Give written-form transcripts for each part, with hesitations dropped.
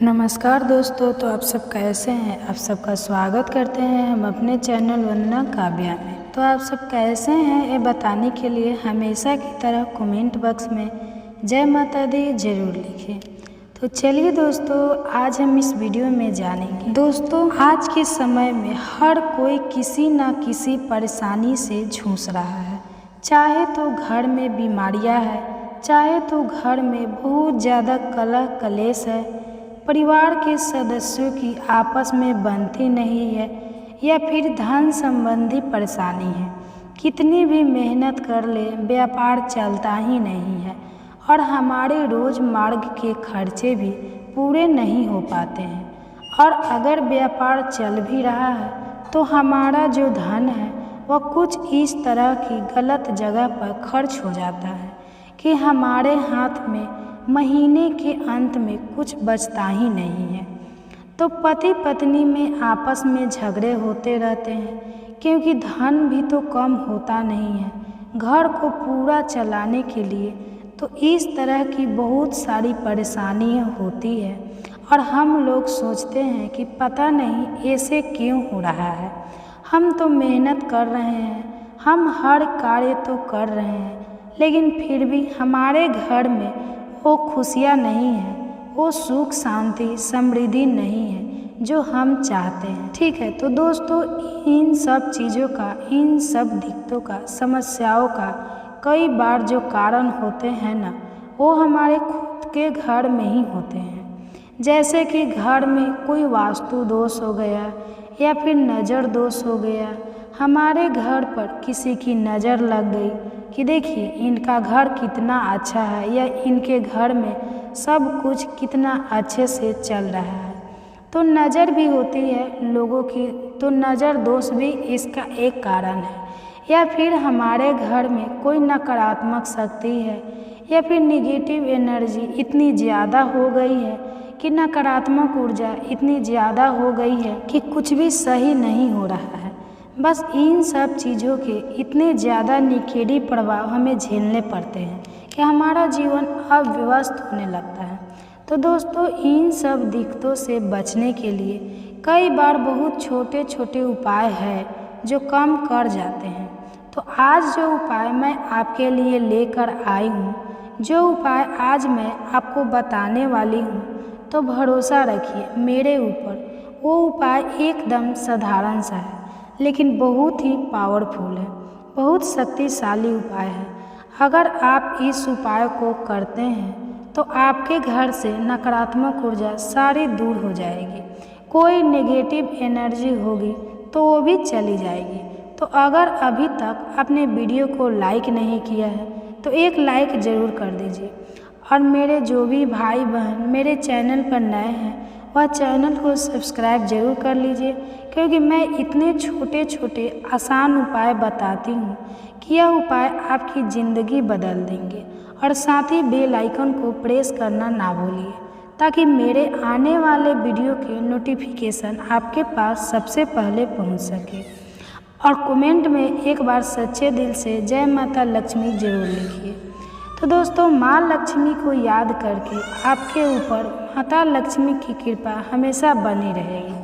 नमस्कार दोस्तों, तो आप सब कैसे हैं। आप सबका स्वागत करते हैं हम अपने चैनल वंदना काव्या में। तो आप सब कैसे हैं ये बताने के लिए हमेशा की तरह कमेंट बॉक्स में जय माता दी ज़रूर लिखें। तो चलिए दोस्तों, आज हम इस वीडियो में जानेंगे। दोस्तों, आज के समय में हर कोई किसी न किसी परेशानी से जूझ रहा है। चाहे तो घर में बीमारियां है, चाहे तो घर में बहुत ज़्यादा कलह कलेश है, परिवार के सदस्यों की आपस में बनती नहीं है, या फिर धन संबंधी परेशानी है। कितनी भी मेहनत कर ले व्यापार चलता ही नहीं है और हमारे रोजमार्ग के खर्चे भी पूरे नहीं हो पाते हैं। और अगर व्यापार चल भी रहा है तो हमारा जो धन है वह कुछ इस तरह की गलत जगह पर खर्च हो जाता है कि हमारे हाथ में महीने के अंत में कुछ बचता ही नहीं है। तो पति पत्नी में आपस में झगड़े होते रहते हैं, क्योंकि धन भी तो कम होता नहीं है घर को पूरा चलाने के लिए। तो इस तरह की बहुत सारी परेशानियां होती है और हम लोग सोचते हैं कि पता नहीं ऐसे क्यों हो रहा है। हम तो मेहनत कर रहे हैं, हम हर कार्य तो कर रहे हैं, लेकिन फिर भी हमारे घर में वो खुशियाँ नहीं है, वो सुख शांति समृद्धि नहीं है जो हम चाहते हैं। ठीक है, तो दोस्तों, इन सब चीज़ों का, इन सब दिक्कतों का, समस्याओं का कई बार जो कारण होते हैं ना, वो हमारे खुद के घर में ही होते हैं। जैसे कि घर में कोई वास्तु दोष हो गया या फिर नज़र दोष हो गया। हमारे घर पर किसी की नज़र लग गई कि देखिए इनका घर कितना अच्छा है, या इनके घर में सब कुछ कितना अच्छे से चल रहा है। तो नज़र भी होती है लोगों की, तो नज़र दोष भी इसका एक कारण है। या फिर हमारे घर में कोई नकारात्मक शक्ति है, या फिर निगेटिव एनर्जी इतनी ज़्यादा हो गई है कि नकारात्मक ऊर्जा इतनी ज़्यादा हो गई है कि कुछ भी सही नहीं हो रहा है। बस इन सब चीज़ों के इतने ज़्यादा निखेड़ी प्रभाव हमें झेलने पड़ते हैं कि हमारा जीवन अव्यवस्थ होने लगता है। तो दोस्तों, इन सब दिक्कतों से बचने के लिए कई बार बहुत छोटे छोटे उपाय हैं जो कम कर जाते हैं। तो आज जो उपाय मैं आपके लिए लेकर आई हूँ, जो उपाय आज मैं आपको बताने वाली हूँ, तो भरोसा रखिए मेरे ऊपर, वो उपाय एकदम साधारण सा है लेकिन बहुत ही पावरफुल है, बहुत शक्तिशाली उपाय है। अगर आप इस उपाय को करते हैं तो आपके घर से नकारात्मक ऊर्जा सारी दूर हो जाएगी, कोई नेगेटिव एनर्जी होगी तो वो भी चली जाएगी। तो अगर अभी तक आपने वीडियो को लाइक नहीं किया है तो एक लाइक ज़रूर कर दीजिए, और मेरे जो भी भाई बहन मेरे चैनल पर नए हैं वह चैनल को सब्सक्राइब जरूर कर लीजिए, क्योंकि मैं इतने छोटे छोटे आसान उपाय बताती हूँ कि यह उपाय आपकी ज़िंदगी बदल देंगे। और साथ ही बेल आइकन को प्रेस करना ना भूलिए, ताकि मेरे आने वाले वीडियो के नोटिफिकेशन आपके पास सबसे पहले पहुँच सके। और कमेंट में एक बार सच्चे दिल से जय माता लक्ष्मी जरूर लिखिए। तो दोस्तों, माँ लक्ष्मी को याद करके आपके ऊपर माता लक्ष्मी की कृपा हमेशा बनी रहेगी।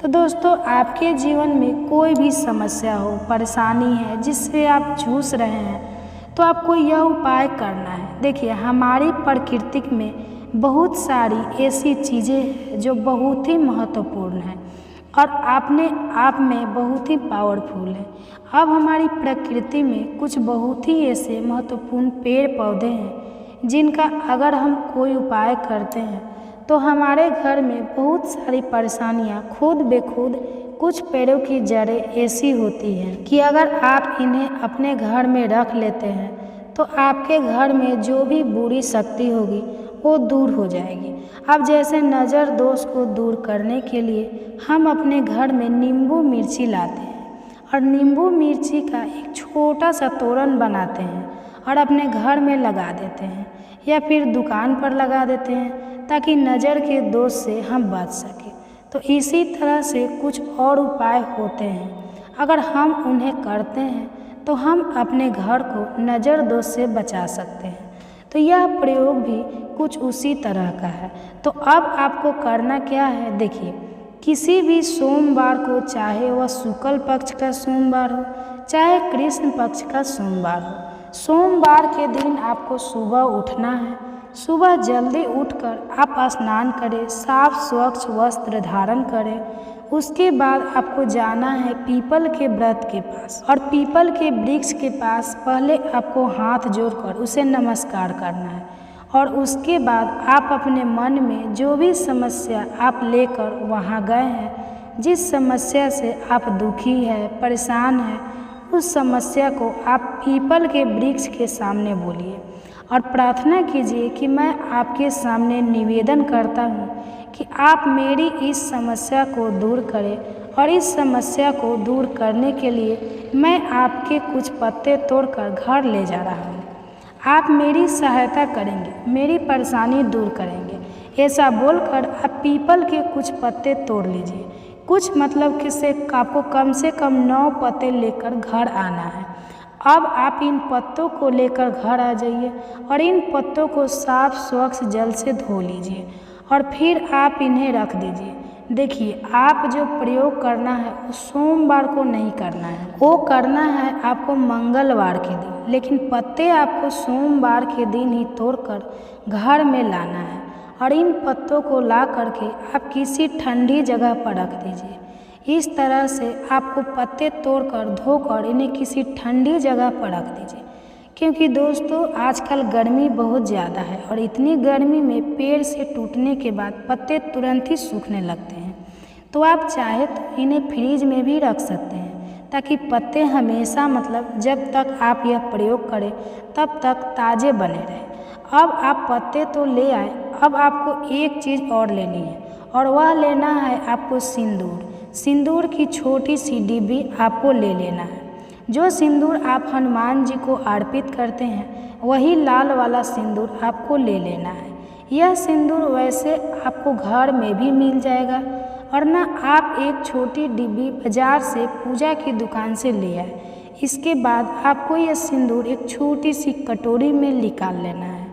तो दोस्तों, आपके जीवन में कोई भी समस्या हो, परेशानी है जिससे आप जूझ रहे हैं, तो आपको यह उपाय करना है। देखिए, हमारी प्रकृति में बहुत सारी ऐसी चीज़ें हैं जो बहुत ही महत्वपूर्ण हैं और अपने आप में बहुत ही पावरफुल है। अब हमारी प्रकृति में कुछ बहुत ही ऐसे महत्वपूर्ण पेड़ पौधे हैं जिनका अगर हम कोई उपाय करते हैं तो हमारे घर में बहुत सारी परेशानियां खुद बेखुद, कुछ पेड़ों की जड़ें ऐसी होती हैं कि अगर आप इन्हें अपने घर में रख लेते हैं तो आपके घर में जो भी बुरी शक्ति होगी वो दूर हो जाएगी। अब जैसे नज़र दोष को दूर करने के लिए हम अपने घर में नींबू मिर्ची लाते हैं और नींबू मिर्ची का एक छोटा सा तोरण बनाते हैं और अपने घर में लगा देते हैं, या फिर दुकान पर लगा देते हैं, ताकि नज़र के दोष से हम बच सकें। तो इसी तरह से कुछ और उपाय होते हैं, अगर हम उन्हें करते हैं तो हम अपने घर को नज़र दोष से बचा सकते हैं। तो यह प्रयोग भी कुछ उसी तरह का है। तो अब आपको करना क्या है, देखिए किसी भी सोमवार को, चाहे वह शुक्ल पक्ष का सोमवार हो चाहे कृष्ण पक्ष का सोमवार हो, सोमवार के दिन आपको सुबह उठना है। सुबह जल्दी उठकर आप स्नान करें, साफ स्वच्छ वस्त्र धारण करें। उसके बाद आपको जाना है पीपल के वृक्ष के पास, और पीपल के वृक्ष के पास पहले आपको हाथ जोड़कर उसे नमस्कार करना है। और उसके बाद आप अपने मन में जो भी समस्या आप लेकर वहाँ गए हैं, जिस समस्या से आप दुखी है, परेशान है, उस समस्या को आप पीपल के वृक्ष के सामने बोलिए और प्रार्थना कीजिए कि मैं आपके सामने निवेदन करता हूँ कि आप मेरी इस समस्या को दूर करें, और इस समस्या को दूर करने के लिए मैं आपके कुछ पत्ते तोड़कर घर ले जा रहा हूँ। आप मेरी सहायता करेंगे, मेरी परेशानी दूर करेंगे। ऐसा बोलकर आप पीपल के कुछ पत्ते तोड़ लीजिए। कुछ मतलब कि से आपको कम से कम 9 पत्ते लेकर घर आना है। अब आप इन पत्तों को लेकर घर आ जाइए और इन पत्तों को साफ स्वच्छ जल से धो लीजिए और फिर आप इन्हें रख दीजिए। देखिए, आप जो प्रयोग करना है वो सोमवार को नहीं करना है, वो करना है आपको मंगलवार के दिन। लेकिन पत्ते आपको सोमवार के दिन ही तोड़कर घर में लाना है और इन पत्तों को ला करके आप किसी ठंडी जगह पर रख दीजिए। इस तरह से आपको पत्ते तोड़कर धोकर इन्हें किसी ठंडी जगह पर रख दीजिए, क्योंकि दोस्तों आजकल गर्मी बहुत ज़्यादा है और इतनी गर्मी में पेड़ से टूटने के बाद पत्ते तुरंत ही सूखने लगते हैं। तो आप चाहे तो इन्हें फ्रीज में भी रख सकते हैं ताकि पत्ते हमेशा मतलब जब तक आप यह प्रयोग करें तब तक ताज़े बने रहें। अब आप पत्ते तो ले आए, अब आपको एक चीज़ और लेनी है और वह लेना है आपको सिंदूर। सिंदूर की छोटी सी डिब्बी आपको ले लेना है। जो सिंदूर आप हनुमान जी को अर्पित करते हैं वही लाल वाला सिंदूर आपको ले लेना है। यह सिंदूर वैसे आपको घर में भी मिल जाएगा, और ना आप एक छोटी डिब्बी बाजार से पूजा की दुकान से ले आए। इसके बाद आपको यह सिंदूर एक छोटी सी कटोरी में निकाल लेना है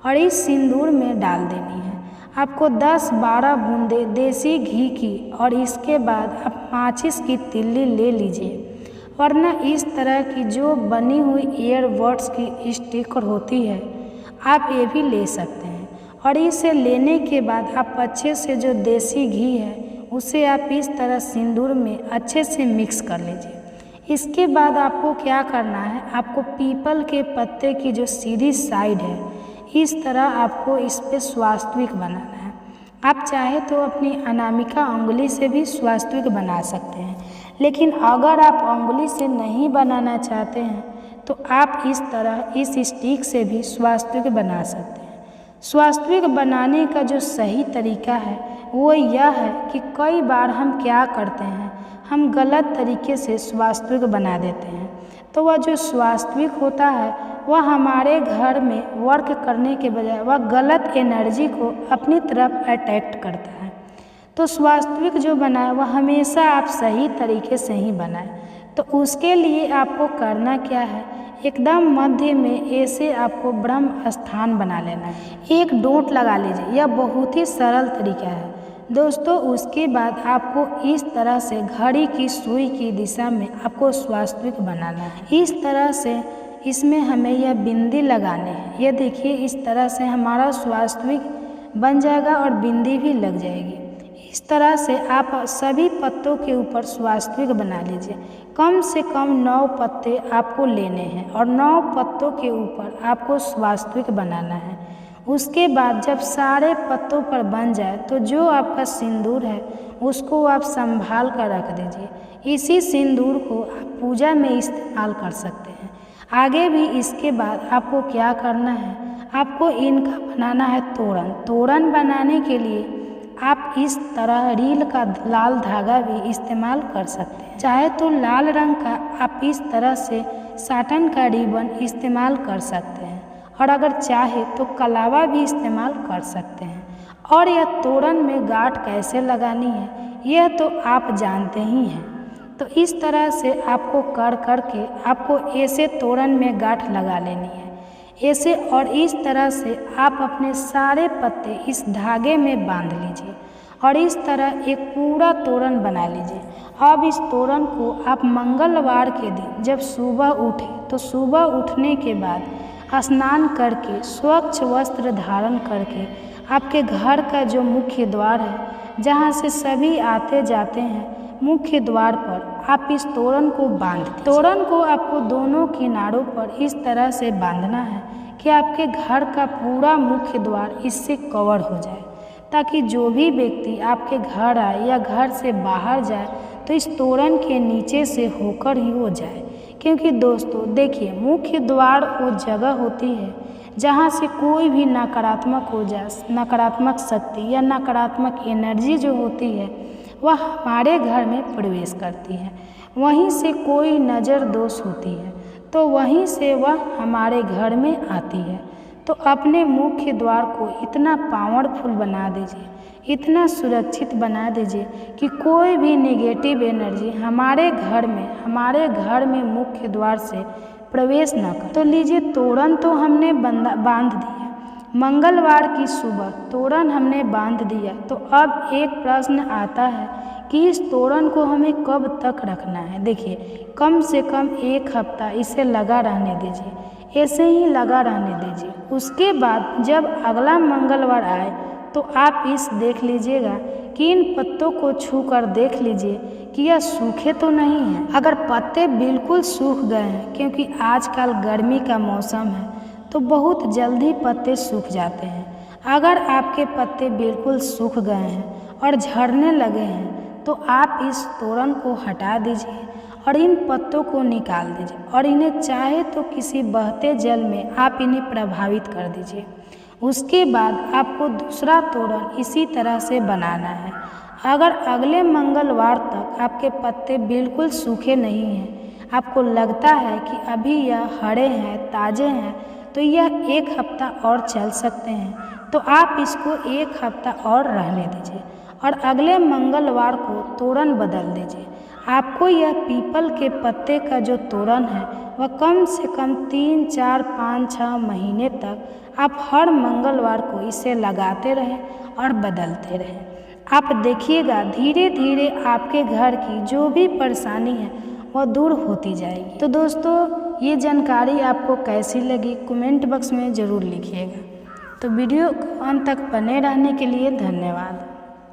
और इस सिंदूर में डाल देनी है। आपको 10-12 बूंदे देसी घी की, और इसके बाद आप माचिस की तिल्ली ले लीजिए, वरना इस तरह की जो बनी हुई ईयरबड्स की स्टिकर होती है आप ये भी ले सकते हैं। और इसे लेने के बाद आप अच्छे से जो देसी घी है उसे आप इस तरह सिंदूर में अच्छे से मिक्स कर लीजिए। इसके बाद आपको क्या करना है, आपको पीपल के पत्ते की जो सीधी साइड है इस तरह आपको इस पे स्वास्तिक बनाना है। आप चाहे तो अपनी अनामिका उंगली से भी स्वास्तिक बना सकते हैं, लेकिन अगर आप उंगली से नहीं बनाना चाहते हैं तो आप इस तरह इस स्टिक से भी स्वास्तिक बना सकते हैं। स्वास्तिक बनाने का जो सही तरीका है वो यह है कि कई बार हम क्या करते हैं, हम गलत तरीके से स्वास्तिक बना देते हैं। तो वह जो स्वास्तिक होता है वह हमारे घर में वर्क करने के बजाय वह गलत एनर्जी को अपनी तरफ अट्रैक्ट करता है। तो स्वास्तिक जो बनाए वह हमेशा आप सही तरीके से ही बनाएं। तो उसके लिए आपको करना क्या है, एकदम मध्य में ऐसे आपको ब्रह्म स्थान बना लेना है। एक डोट लगा लीजिए, यह बहुत ही सरल तरीका है दोस्तों। उसके बाद आपको इस तरह से घड़ी की सुई की दिशा में आपको स्वास्तिक बनाना है। इस तरह से इसमें हमें यह बिंदी लगाने हैं। यह देखिए, इस तरह से हमारा स्वास्तिक बन जाएगा और बिंदी भी लग जाएगी। इस तरह से आप सभी पत्तों के ऊपर स्वास्तिक बना लीजिए। कम से कम 9 पत्ते आपको लेने हैं और 9 पत्तों के ऊपर आपको स्वास्तिक बनाना है। उसके बाद जब सारे पत्तों पर बन जाए तो जो आपका सिंदूर है उसको आप संभाल कर रख दीजिए। इसी सिंदूर को आप पूजा में इस्तेमाल कर सकते हैं। आगे भी इसके बाद आपको क्या करना है, आपको इनका बनाना है तोरण। तोरण बनाने के लिए आप इस तरह रील का लाल धागा भी इस्तेमाल कर सकते हैं। चाहे तो लाल रंग का आप इस तरह से साटन का रिबन इस्तेमाल कर सकते हैं, और अगर चाहे तो कलावा भी इस्तेमाल कर सकते हैं। और यह तोरण में गांठ कैसे लगानी है यह तो आप जानते ही हैं। तो इस तरह से आपको कर के आपको ऐसे तोरण में गांठ लगा लेनी है। ऐसे और इस तरह से आप अपने सारे पत्ते इस धागे में बांध लीजिए और इस तरह एक पूरा तोरण बना लीजिए। अब इस तोरण को आप मंगलवार के दिन जब सुबह उठे तो सुबह उठने के बाद स्नान करके स्वच्छ वस्त्र धारण करके आपके घर का जो मुख्य द्वार है जहाँ से सभी आते जाते हैं, मुख्य द्वार पर आप इस तोरण को बांध दीजिए। तोरण को आपको दोनों किनारों पर इस तरह से बांधना है कि आपके घर का पूरा मुख्य द्वार इससे कवर हो जाए, ताकि जो भी व्यक्ति आपके घर आए या घर से बाहर जाए तो इस तोरण के नीचे से होकर ही वो जाए। क्योंकि दोस्तों देखिए, मुख्य द्वार वो जगह होती है जहाँ से कोई भी नकारात्मक ऊर्जा, नकारात्मक शक्ति या नकारात्मक एनर्जी जो होती है वह हमारे घर में प्रवेश करती है। वहीं से कोई नज़र दोष होती है तो वहीं से वह हमारे घर में आती है। तो अपने मुख्य द्वार को इतना पावरफुल बना दीजिए, इतना सुरक्षित बना दीजिए कि कोई भी नेगेटिव एनर्जी हमारे घर में मुख्य द्वार से प्रवेश न कर। तो लीजिए, तोरण तो हमने बांध दिया, मंगलवार की सुबह तोरण हमने बांध दिया। तो अब एक प्रश्न आता है कि इस तोरण को हमें कब तक रखना है। देखिए, कम से कम 1 हफ्ता इसे लगा रहने दीजिए, ऐसे ही लगा रहने दीजिए। उसके बाद जब अगला मंगलवार आए तो आप इस देख लीजिएगा कि इन पत्तों को छू कर देख लीजिए कि यह सूखे तो नहीं हैं। अगर पत्ते बिल्कुल सूख गए हैं, क्योंकि आजकल गर्मी का मौसम है तो बहुत जल्दी पत्ते सूख जाते हैं। अगर आपके पत्ते बिल्कुल सूख गए हैं और झड़ने लगे हैं तो आप इस तोरण को हटा दीजिए और इन पत्तों को निकाल दीजिए और इन्हें चाहे तो किसी बहते जल में आप इन्हें प्रभावित कर दीजिए। उसके बाद आपको दूसरा तोरण इसी तरह से बनाना है। अगर अगले मंगलवार तक आपके पत्ते बिल्कुल सूखे नहीं हैं, आपको लगता है कि अभी यह हरे हैं, ताज़े हैं, तो यह 1 हफ्ता और चल सकते हैं, तो आप इसको 1 हफ्ता और रहने दीजिए और अगले मंगलवार को तोरण बदल दीजिए। आपको यह पीपल के पत्ते का जो तोरण है वह कम से कम 3, 4, 5, 6 महीने तक आप हर मंगलवार को इसे लगाते रहें और बदलते रहें। आप देखिएगा धीरे धीरे आपके घर की जो भी परेशानी है वह दूर होती जाएगी। तो दोस्तों, ये जानकारी आपको कैसी लगी कमेंट बॉक्स में ज़रूर लिखिएगा। तो वीडियो को अंत तक बने रहने के लिए धन्यवाद।